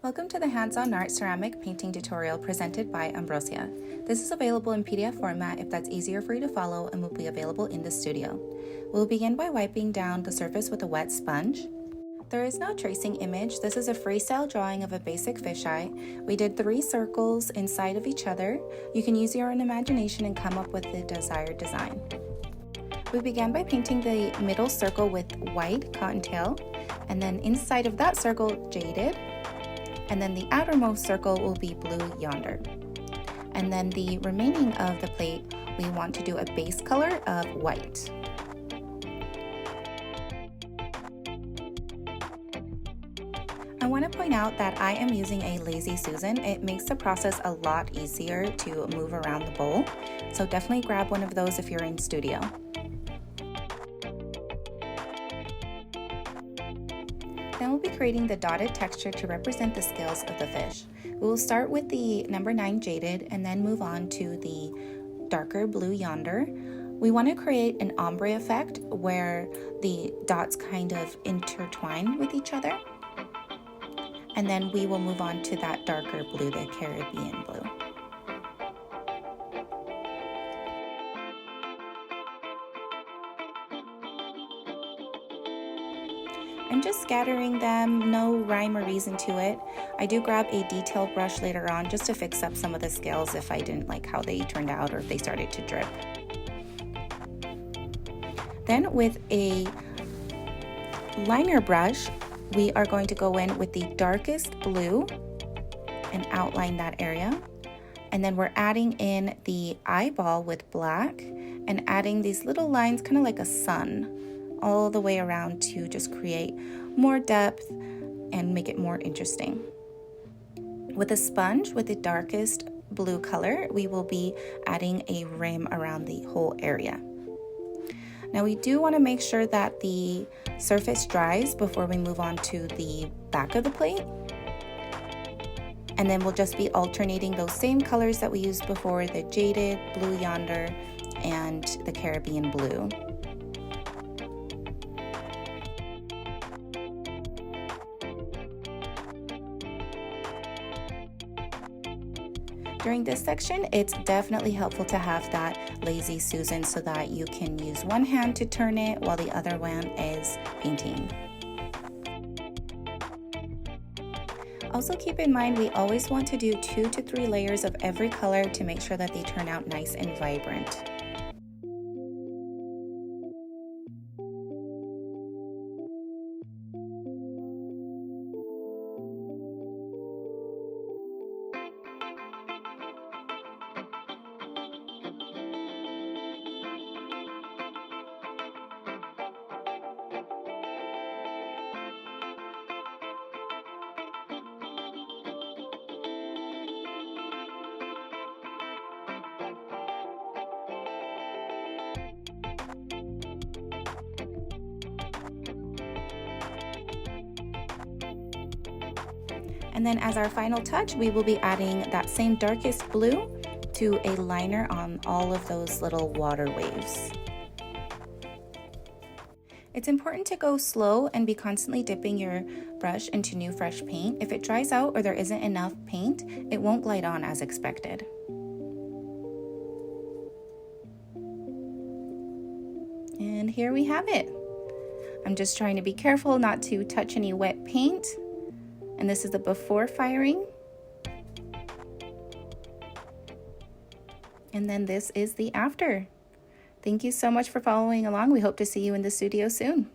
Welcome to the Hands-on Art Ceramic Painting tutorial presented by Ambrosia. This is available in PDF format if that's easier for you to follow and will be available in the studio. We'll begin by wiping down the surface with a wet sponge. There is no tracing image. This is a freestyle drawing of a basic fisheye. We did 3 circles inside of each other. You can use your own imagination and come up with the desired design. We began by painting the middle circle with white cottontail, and then inside of that circle, jaded. And then the outermost circle will be blue yonder. And then the remaining of the plate, we want to do a base color of white. I want to point out that I am using a Lazy Susan. It makes the process a lot easier to move around the bowl. So definitely grab one of those if you're in studio. Then we'll be creating the dotted texture to represent the scales of the fish. We will start with the number 9 jaded and then move on to the darker blue yonder. We want to create an ombre effect where the dots kind of intertwine with each other. And then we will move on to that darker blue, the Cara-Bein blue. I'm just scattering them, no rhyme or reason to it. I do grab a detail brush later on just to fix up some of the scales if I didn't like how they turned out or if they started to drip. Then with a liner brush, we are going to go in with the darkest blue and outline that area. And then we're adding in the eyeball with black and adding these little lines, kind of like a sun, all the way around to just create more depth and make it more interesting. With a sponge with the darkest blue color, we will be adding a rim around the whole area. Now we do want to make sure that the surface dries before we move on to the back of the plate. And then we'll just be alternating those same colors that we used before, the jaded, blue yonder, and the Cara-Bein blue. During this section, it's definitely helpful to have that Lazy Susan so that you can use one hand to turn it while the other one is painting. Also keep in mind, we always want to do 2 to 3 layers of every color to make sure that they turn out nice and vibrant. And then as our final touch, we will be adding that same darkest blue to a liner on all of those little water waves. It's important to go slow and be constantly dipping your brush into new fresh paint. If it dries out or there isn't enough paint, it won't glide on as expected. And here we have it. I'm just trying to be careful not to touch any wet paint. And this is the before firing. And then this is the after. Thank you so much for following along. We hope to see you in the studio soon.